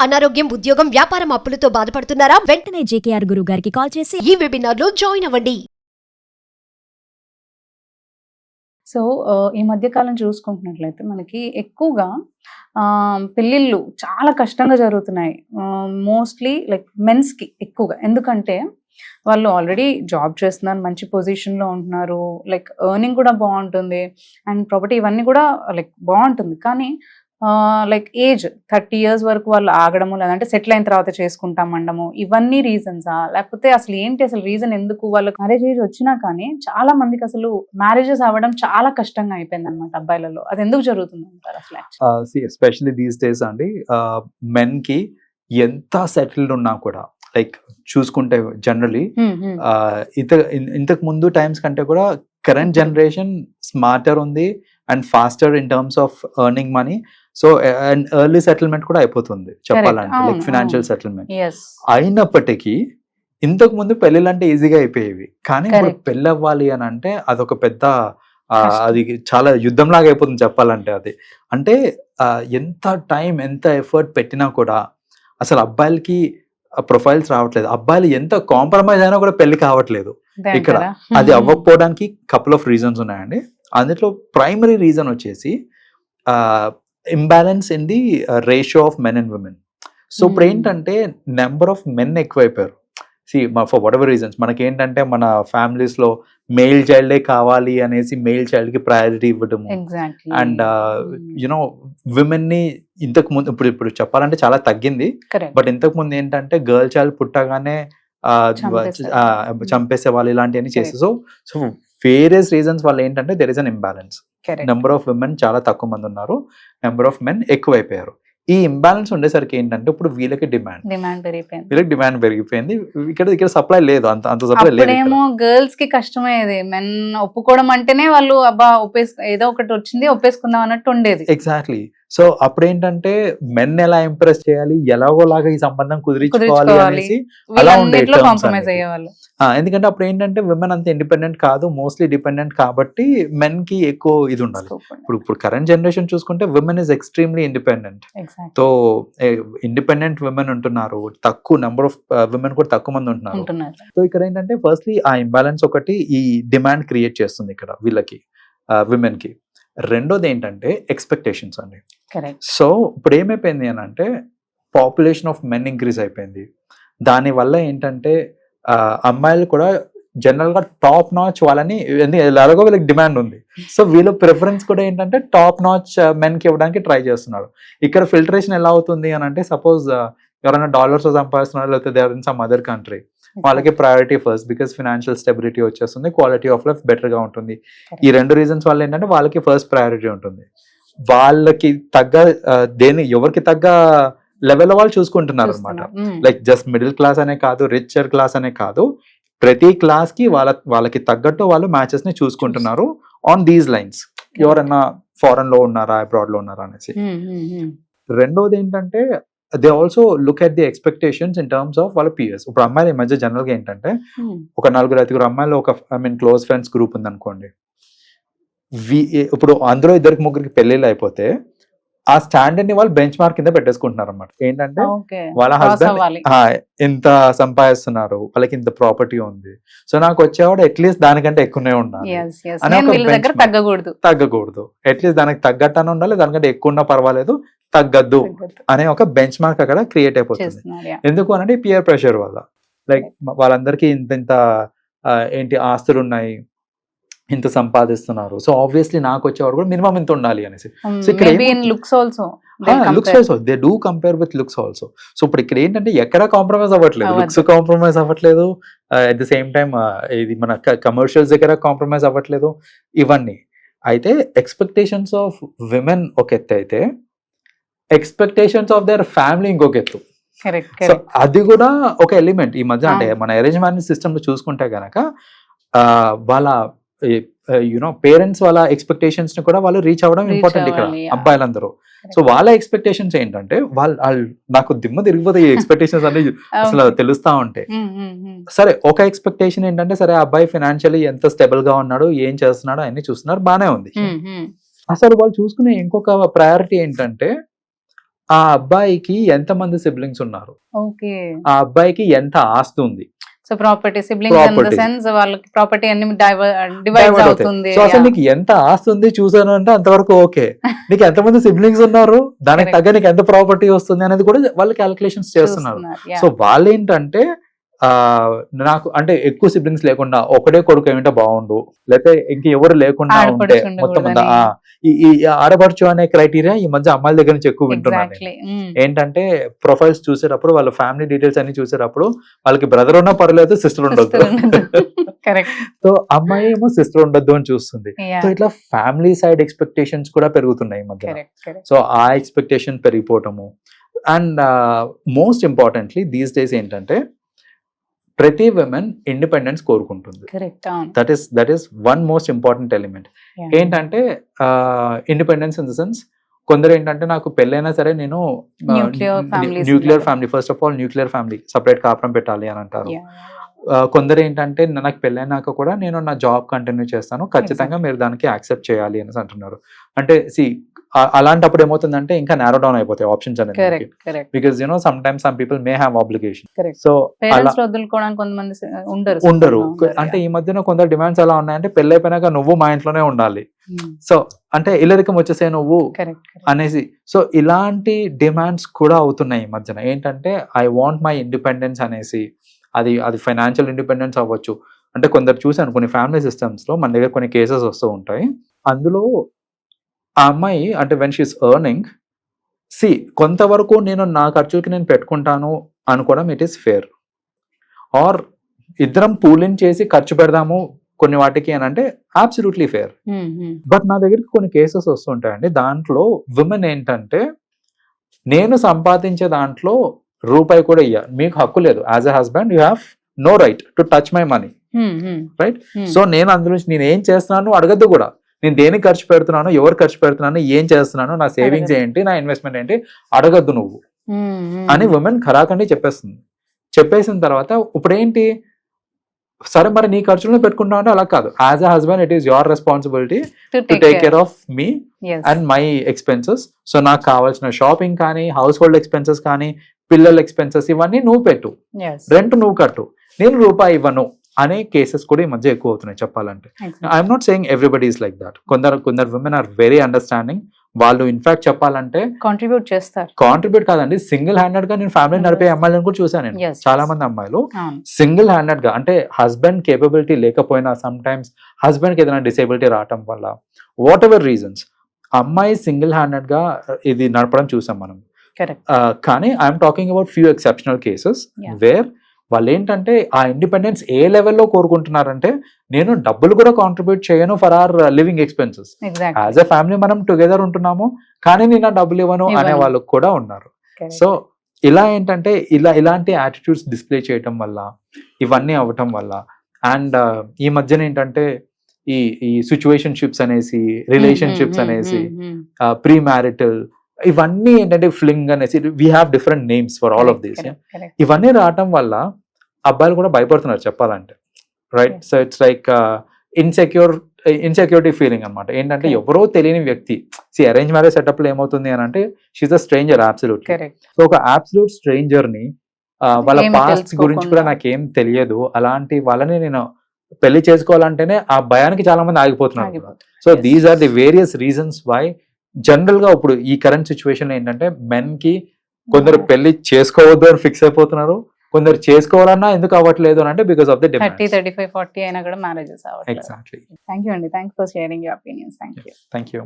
అనారోగ్యం, ఉద్యోగం, వ్యాపారం అప్పులతో బాధపడుతున్నారా? వెంటనే జేకేఆర్ గురువు గారికి కాల్ చేసి ఈ వెబినార్ లో జాయిన్ అవ్వండి. సో ఈ మధ్యకాలం చూసుకుంటున్నట్లయితే మనకి ఎక్కువగా పెళ్ళిళ్ళు చాలా కష్టంగా జరుగుతున్నాయి. మోస్ట్లీ లైక్ మెన్స్కి ఎక్కువగా, ఎందుకంటే వాళ్ళు ఆల్రెడీ జాబ్ చేస్తున్నారు, మంచి పొజిషన్లో ఉంటున్నారు, లైక్ ఎర్నింగ్ కూడా బాగుంటుంది అండ్ ప్రాపర్టీ ఇవన్నీ కూడా లైక్ బాగుంటుంది. కానీ లైక్ ఏజ్ 30 years వరకు వాళ్ళు ఆగడము, లేదంటే సెటిల్ అయిన తర్వాత చేసుకుంటామండము, ఇవన్నీ రీజన్సా? లేకపోతే అసలు ఏంటి అసలు రీజన్? ఎందుకు వాళ్ళకి మ్యారేజ్ ఏజ్ వచ్చినా కానీ చాలా మందికి అసలు మ్యారేజెస్ అవ్వడం చాలా కష్టంగా అయిపోయింది అనమాట అబ్బాయిలలో. అది ఎందుకు జరుగుతుంది అంటారు అసలు? ఎస్పెషల్లీ దీస్ డేస్ అండి, మెన్ కి ఎంత సెటిల్డ్ ఉన్నా కూడా లైక్ చూసుకుంటే జనరలీ ఇంతకు ముందు టైమ్స్ కంటే కూడా కరెంట్ జనరేషన్ స్మార్టర్ ఉంది and faster in terms of earning money. So and early settlement కూడా అయిపోతుంది చెప్పాలంటే, లైక్ ఫినాన్షియల్ సెటిల్మెంట్. అయినప్పటికీ ఇంతకు ముందు పెళ్ళిళ్ళు అంటే ఈజీగా అయిపోయేవి, కానీ ఇప్పుడు పెళ్ళి అవ్వాలి అని అంటే అదొక పెద్ద అది చాలా యుద్ధం లాగా అయిపోతుంది చెప్పాలంటే. అది అంటే ఎంత టైం, ఎంత ఎఫర్ట్ పెట్టినా కూడా అసలు అబ్బాయిలకి ప్రొఫైల్స్ రావట్లేదు. అబ్బాయిలు ఎంత కాంప్రమైజ్ అయినా కూడా పెళ్లి కావట్లేదు ఇక్కడ. అది అవ్వకపోవడానికి కపుల్ ఆఫ్ రీజన్స్ ఉన్నాయండి. అందులో ప్రైమరీ రీజన్ వచ్చేసి imbalance in the ratio of men and women. So ఇప్పుడు ఏంటంటే నెంబర్ ఆఫ్ మెన్ ఎక్కువైపోయారు. ఫర్ వాట్ ఎవర్ రీజన్స్, మనకేంటంటే మన ఫ్యామిలీస్ లో మెయిల్ చైల్డే కావాలి అనేసి మెయిల్ చైల్డ్ కి ప్రయారిటీ ఇవ్వడము, అండ్ యునో విమెన్ ని ఇంతకు ముందు ఇప్పుడు చెప్పాలంటే చాలా తగ్గింది. బట్ ఇంతకు ముందు ఏంటంటే గర్ల్ చైల్డ్ పుట్టగానే చంపేసే వాళ్ళు ఇలాంటివన్నీ చేసి, సో వేరియస్ రీజన్స్ వల్ల ఏంటంటే there is an imbalance. Number of women చాలా తక్కువ మంది ఉన్నారు, నెంబర్ ఆఫ్ మెన్ ఎక్కువైపోయారు. ఈ ఇంబ్యాలెన్స్ ఉండేసరికి ఏంటంటే ఇప్పుడు వీళ్ళకి డిమాండ్ పెరిగిపోయింది. ఇక్కడ సప్లై లేదు, అంత సప్లై లేదు. ఇప్పుడేమో గర్ల్స్ కి కష్టమయ్యేది, మెన్ ఒప్పుకోవడం అంటేనే వాళ్ళు అబ్బా ఏదో ఒకటి వచ్చింది ఒప్పేసుకుందాం అన్నట్టు ఉండేది. ఎగ్జాక్ట్లీ. సో అప్పుడు ఏంటంటే మెన్ ఎలా ఇంప్రెస్ చేయాలి, ఎలాగోలాగా ఈ సంబంధం కుదిరించుకోవాలి అనేసి అలా ఉండేది. కాంప్రమైజ్ అయ్యేవాళ్ళు. ఎందుకంటే అప్పుడు ఏంటంటే విమెన్ అంత ఇండిపెండెంట్ కాదు, మోస్ట్లీ డిపెండెంట్, కాబట్టి మెన్ కి ఎక్కువ ఇది ఉండాలి. ఇప్పుడు కరెంట్ జనరేషన్ చూసుకుంటే women is extremely independent. So independent women ఉంటున్నారు, తక్కువ నెంబర్ ఆఫ్ విమెన్ కూడా తక్కువ మంది ఉంటున్నారు. సో ఇక్కడ ఏంటంటే ఫస్ట్లీ ఆ ఇంబ్యాలెన్స్ ఒకటి ఈ డిమాండ్ క్రియేట్ చేస్తుంది ఇక్కడ వీళ్ళకి, విమెన్ కి. రెండోది ఏంటంటే ఎక్స్పెక్టేషన్స్ అండి. సో ఇప్పుడు ఏమైపోయింది అని అంటే పాపులేషన్ ఆఫ్ మెన్ ఇంక్రీజ్ అయిపోయింది. దానివల్ల ఏంటంటే అమ్మాయిలు కూడా జనరల్ గా టాప్ నాచ్ వాళ్ళని, ఎలాగో వీళ్ళకి డిమాండ్ ఉంది, సో వీళ్ళ ప్రిఫరెన్స్ కూడా ఏంటంటే టాప్ నాచ్ మెన్ కి ఇవ్వడానికి ట్రై చేస్తున్నారు. ఇక్కడ ఫిల్టరేషన్ ఎలా అవుతుంది అని అంటే, సపోజ్ ఎవరైనా డాలర్స్ సంపాదిస్తున్నారు, లేకపోతే they are in some other country, వాళ్ళకి priority first, because financial stability వచ్చేస్తుంది, క్వాలిటీ ఆఫ్ లైఫ్ బెటర్ గా ఉంటుంది. ఈ రెండు రీజన్స్ వల్ల ఏంటంటే వాళ్ళకి ఫస్ట్ ప్రయారిటీ ఉంటుంది. వాళ్ళకి తగ్గ ఎవరికి తగ్గ లెవెల్ వాళ్ళు చూసుకుంటున్నారు అనమాట. లైక్ జస్ట్ మిడిల్ క్లాస్ అనే కాదు, రిచర్ క్లాస్ అనే కాదు, ప్రతి క్లాస్ కి వాళ్ళకి తగ్గట్టు వాళ్ళు మ్యాచెస్ ని చూసుకుంటున్నారు ఆన్ దీస్ లైన్స్. ఎవరన్నా ఫారెన్ లో ఉన్నారా, అబ్రాడ్ లో ఉన్నారా అనేసి. రెండోది ఏంటంటే they also look at the expectations in terms of వాళ్ళ పియర్స్. ఇప్పుడు అమ్మాయిలు ఈ మధ్య జనరల్ గా ఏంటంటే ఒక 4-5 అమ్మాయిలు ఒక క్లోజ్ ఫ్రెండ్స్ గ్రూప్ ఉంది అనుకోండి, ఇప్పుడు అందులో 2-3 పెళ్లిళ్ళు అయిపోతే ఆ స్టాండర్డ్ ని వాళ్ళు బెంచ్ మార్క్ కింద పెట్టేసుకుంటున్నారు అనమాట. ఏంటంటే వాళ్ళ హస్బెండ్ ఇంత సంపాదిస్తున్నారు, వాళ్ళకి ఇంత ప్రాపర్టీ ఉంది, సో నాకు వచ్చేవాడు అట్లీస్ట్ దానికంటే ఎక్కువనే ఉండాలి, తగ్గకూడదు, అట్లీస్ట్ దానికి తగ్గట్టు ఉండాలి, దానికంటే ఎక్కువ ఉన్నా పర్వాలేదు, తగ్గద్దు అనే ఒక బెంచ్ మార్క్ అక్కడ క్రియేట్ అయిపోతుంది. ఎందుకు అనంటే పియర్ ప్రెషర్ వల్ల. లైక్ వాళ్ళందరికీ ఇంత ఏంటి ఆస్తులు ఉన్నాయి, ఇంత సంపాదిస్తున్నారు, సో ఆబ్వియస్లీ నాకు వచ్చేవాడు కూడా మినిమం ఇంత ఉండాలి అనేసి. సో ఇక్కడ looks also they do compare with looks also. So ఇప్పుడు ఇక్కడ ఏంటంటే ఎక్కడ కాంప్రమైజ్ అవ్వట్లేదు, లుక్స్ కాంప్రమైజ్ అవ్వట్లేదు, అట్ ద సేమ్ టైం ఇది మన కమర్షియల్స్ దగ్గర కాంప్రమైజ్ అవ్వట్లేదు, ఇవన్నీ. అయితే ఎక్స్పెక్టేషన్స్ ఆఫ్ విమెన్ ఒక ఎత్తు అయితే, ఎక్స్పెక్టేషన్స్ ఆఫ్ దేర్ ఫ్యామిలీ ఇంకొక ఎత్తు. సో అది కూడా ఒక ఎలిమెంట్ ఈ మధ్య. అంటే మన అరేంజ్ మ్యారేజ్ సిస్టమ్ లో చూసుకుంటే గనక వాళ్ళ పేరెంట్స్ వాళ్ళ ఎక్స్పెక్టేషన్స్ ని కూడా వాళ్ళు రీచ్ అవ్వడం ఇంపార్టెంట్ ఇక్కడ, అబ్బాయిలందరూ. సో వాళ్ళ ఎక్స్పెక్టేషన్స్ ఏంటంటే వాళ్ళు నాకు దిమ్మ తిరిగిపోతాయి ఎక్స్పెక్టేషన్స్ అన్ని అసలు తెలుస్తా ఉంటాయి. సరే, ఒక ఎక్స్పెక్టేషన్ ఏంటంటే సరే అబ్బాయి ఫైనాన్షియల్లీ ఎంత స్టేబుల్ గా ఉన్నాడు, ఏం చేస్తున్నాడు అన్ని చూస్తున్నారు, బానే ఉంది. అసలు వాళ్ళు చూసుకునే ఇంకొక ప్రయారిటీ ఏంటంటే ఆ అబ్బాయికి ఎంతమంది సిబ్లింగ్స్ ఉన్నారు, ఓకే. ఆ అబ్బాయికి ఎంత ఆస్తి ఉంది, so property siblings in the Property. Sense వాళ్ళకి ప్రాపర్టీ అన్ని డివైడ్ Divide అవుతాయి. అవుతుంది. సో అసలు నీకు ఎంత ఆస్తి ఉంది చూసాను అంటే అంతవరకు ఓకే. నీకు ఎంతమంది సిబ్లింగ్స్ ఉన్నారు, దానికి Correct. తగ్గ నీకు ఎంత ప్రాపర్టీ వస్తుంది అనేది కూడా వాళ్ళు క్యాలిక్యులేషన్స్ చేస్తున్నారు. సో వాళ్ళు ఏంటంటే నాకు అంటే ఎక్కువ సిబ్లింగ్స్ లేకుండా ఒకటే కొడుకు ఏమిటో బాగుండు, లేకపోతే ఇంక ఎవరు లేకుండా ఉంటే ఆడపడుచు మొత్తం ఉండకూడదని. ఈ ఆడపడుచు అనే క్రైటీరియా ఈ మధ్య అమ్మాయిల దగ్గర నుంచి ఎక్కువ వింటున్నాను నేను. ఎగ్జాక్ట్లీ. ఏంటంటే ప్రొఫైల్స్ చూసేటప్పుడు వాళ్ళ ఫ్యామిలీ డీటెయిల్స్ అన్ని చూసేటప్పుడు వాళ్ళకి బ్రదర్ ఉన్నా పర్లేదు, సిస్టర్ ఉండొద్దు. కరెక్ట్. సో అమ్మాయి ఏమో సిస్టర్ ఉండొద్దు అని చూస్తుంది. సో ఇట్లా ఫ్యామిలీ సైడ్ ఎక్స్పెక్టేషన్స్ కూడా పెరుగుతున్నాయి ఈ మధ్య. కరెక్ట్. సో ఆ ఎక్స్పెక్టేషన్ పెరిగిపోవటము. And most importantly these days ఏంటంటే ప్రతి విమెన్ ఇండిపెండెన్స్ కోరుకుంటుంది. కరెక్ట్. అవును. That is one most important element. Yeah. ఏంటంటే ఇండిపెండెన్స్ ఇన్ ద సెన్స్ కొందరు ఏంటంటే నాకు పెళ్ళైనా సరే నేను Nuclear families న్యూక్లియర్ ఉంటారు. Family, first of all nuclear family separate కాపురం పెట్టాలి అని అంటారు. Yeah. కొందరు ఏంటంటే నాకు పెళ్ళైనాక కూడా నేను నా జాబ్ కంటిన్యూ చేస్తాను, ఖచ్చితంగా మీరు దానికి యాక్సెప్ట్ చేయాలి అని అంటున్నారు. అంటే అలాంటప్పుడు ఏమవుతుందంటే ఇంకా నారో డౌన్ అయిపోతాయి ఆప్షన్స్ అనేది, correct. Correct. Because some times some people may have obligation. Correct. So అలా పేరెంట్స్ వదులుకోవడానికి కొంతమంది ఉండరు. ఉండరు. అంటే ఈ మధ్యన కొందరు డిమాండ్స్ ఎలా ఉన్నాయంటే పెళ్ళైపోయినాక నువ్వు మా ఇంట్లోనే ఉండాలి, సో అంటే ఇల్లరికం వచ్చేసే నువ్వు కరెక్ట్. అనేసి. సో ఇలాంటి డిమాండ్స్ కూడా అవుతున్నాయి ఈ మధ్యన. ఏంటంటే ఐ వాంట్ మై ఇండిపెండెన్స్ అనేసి, అది ఫైనాన్షియల్ ఇండిపెండెన్స్ అవ్వచ్చు. అంటే కొందరు చూసాను కొన్ని ఫ్యామిలీ సిస్టమ్స్ లో మన దగ్గర కొన్ని కేసెస్ వస్తూ ఉంటాయి. అందులో ఆ అమ్మాయి అంటే వెన్ షీస్ ఎర్నింగ్, కొంతవరకు నేను నా ఖర్చుకి నేను పెట్టుకుంటాను అనుకోవడం ఇట్ ఈస్ ఫేర్. ఆర్ ఇద్దరం పూలింగ్ చేసి ఖర్చు పెడదాము కొన్ని వాటికి అని అంటే అబ్సల్యూట్లీ ఫేర్. బట్ నా దగ్గరికి కొన్ని కేసెస్ వస్తుంటాయండి, దాంట్లో విమెన్ ఏంటంటే నేను సంపాదించే దాంట్లో రూపాయి కూడా మీకు హక్కు లేదు. As a husband you have no right to touch my money, right? So నేను అందులో నేను ఏం చేస్తున్నాను అడగద్దు కూడా. నేను దేనికి ఖర్చు పెడుతున్నాను, ఎవరు ఖర్చు పెడుతున్నాను, ఏం చేస్తున్నాను, నా సేవింగ్స్ ఏంటి, నా ఇన్వెస్ట్మెంట్ ఏంటి అడగద్దు నువ్వు అని ఉమెన్ ఖరాఖండి చెప్పేస్తుంది. చెప్పేసిన తర్వాత ఇప్పుడు ఏంటి, సరే మరి నీ ఖర్చులను పెట్టుకుంటావు అంటే అలా కాదు. As a husband it is your responsibility to take care of me and my expenses. So నాకు కావాల్సిన షాపింగ్ కానీ, హౌస్ హోల్డ్ ఎక్స్పెన్సెస్ కానీ, పిల్లల ఎక్స్పెన్సెస్ ఇవన్నీ నువ్వు పెట్టు, రెంట్ నువ్వు కట్టు, నేను రూపాయి ఇవ్వను అనే కేసెస్ కూడా ఈ మధ్య ఎక్కువ అవుతున్నాయి చెప్పాలంటే. I'm not saying everybody is like that. కొందరు విమెన్ ఆర్ వెరీ అండర్స్టాండింగ్. వాళ్ళు ఇన్ఫాక్ట్ చెప్పాలంటే కాంట్రిబ్యూట్ చేస్తారు. కాంట్రిబ్యూట్ కాదండి, సింగిల్ హ్యాండెడ్ గా నేను ఫ్యామిలీ నడిపే అమ్మాయిలను కూడా చూసాను నేను. Yes. చాలా మంది అమ్మాయిలు అవును. సింగిల్ హ్యాండెడ్ గా, అంటే హస్బెండ్ కేపబిలిటీ లేకపోయినా, సమ్ టైమ్స్ హస్బెండ్ కి ఏదైనా డిసేబిలిటీ రావటం వల్ల, వాట్ ఎవర్ రీజన్స్, అమ్మాయి సింగిల్ హ్యాండెడ్ గా ఇది నడపడం చూసాం మనం. కరెక్ట్. కానీ I'm talking about few exceptional cases Yeah. Where వాళ్ళు ఏంటంటే ఆ ఇండిపెండెన్స్ ఏ లెవెల్లో కోరుకుంటున్నారంటే నేను డబ్బులు కూడా కాంట్రిబ్యూట్ చేయను for hour living expenses. Exactly. As a family మనం టుగెదర్ ఉంటున్నాము, కానీ నేను డబ్బులు ఇవ్వను అనే వాళ్ళు కూడా ఉన్నారు. సో ఇలా ఏంటంటే ఇలాంటి యాటిట్యూడ్స్ డిస్ప్లే చేయటం వల్ల, ఇవన్నీ అవ్వటం వల్ల, అండ్ ఈ మధ్యన ఏంటంటే ఈ సిచ్యువేషన్షిప్స్ అనేసి, రిలేషన్షిప్స్ అనేసి, ప్రీ మ్యారిటల్, ఇవన్నీ ఏంటంటే ఫ్లింగ్ అనేసి, we have different names for all of these. ఇవన్నీ రావటం వల్ల అబ్బాయిలు కూడా భయపడుతున్నారు చెప్పాలంటే, right? So it's like insecurity feeling అనమాట. ఏంటంటే ఎవరో తెలియని వ్యక్తి, అరేంజ్ మ్యారేజ్ సెటప్ లో ఏమవుతుంది అని అంటే she's a stranger absolutely. So ఒక అబ్సల్యూట్ స్ట్రేంజర్ ని వాళ్ళ ఏమీ పాస్ట్ గురించి కూడా తెలుసుకోకుండా. నాకేం తెలియదు, అలాంటి వాళ్ళని నేను పెళ్లి చేసుకోవాలంటేనే ఆ భయానికి చాలా మంది ఆగిపోతున్నారు. So these are the various reasons why general గా ఇప్పుడు ఈ కరెంట్ సిచ్యువేషన్ ఏంటంటే మెన్ కి కొందరు పెళ్లి చేసుకోవద్దు అని ఫిక్స్ అయిపోతున్నారు, కొందరు చేసుకోవాలన్నా ఎందుకు అవ్వట్లేదు అని అంటే బికాస్ ఆఫ్ ది 30, 35, 40 అయినా కూడా మ్యారేజెస్ అవ్వట్లేదు. ఎగ్జాక్ట్లీ. థ్యాంక్ యూ అండి. Thanks for sharing your opinions. Thank you. Thank you.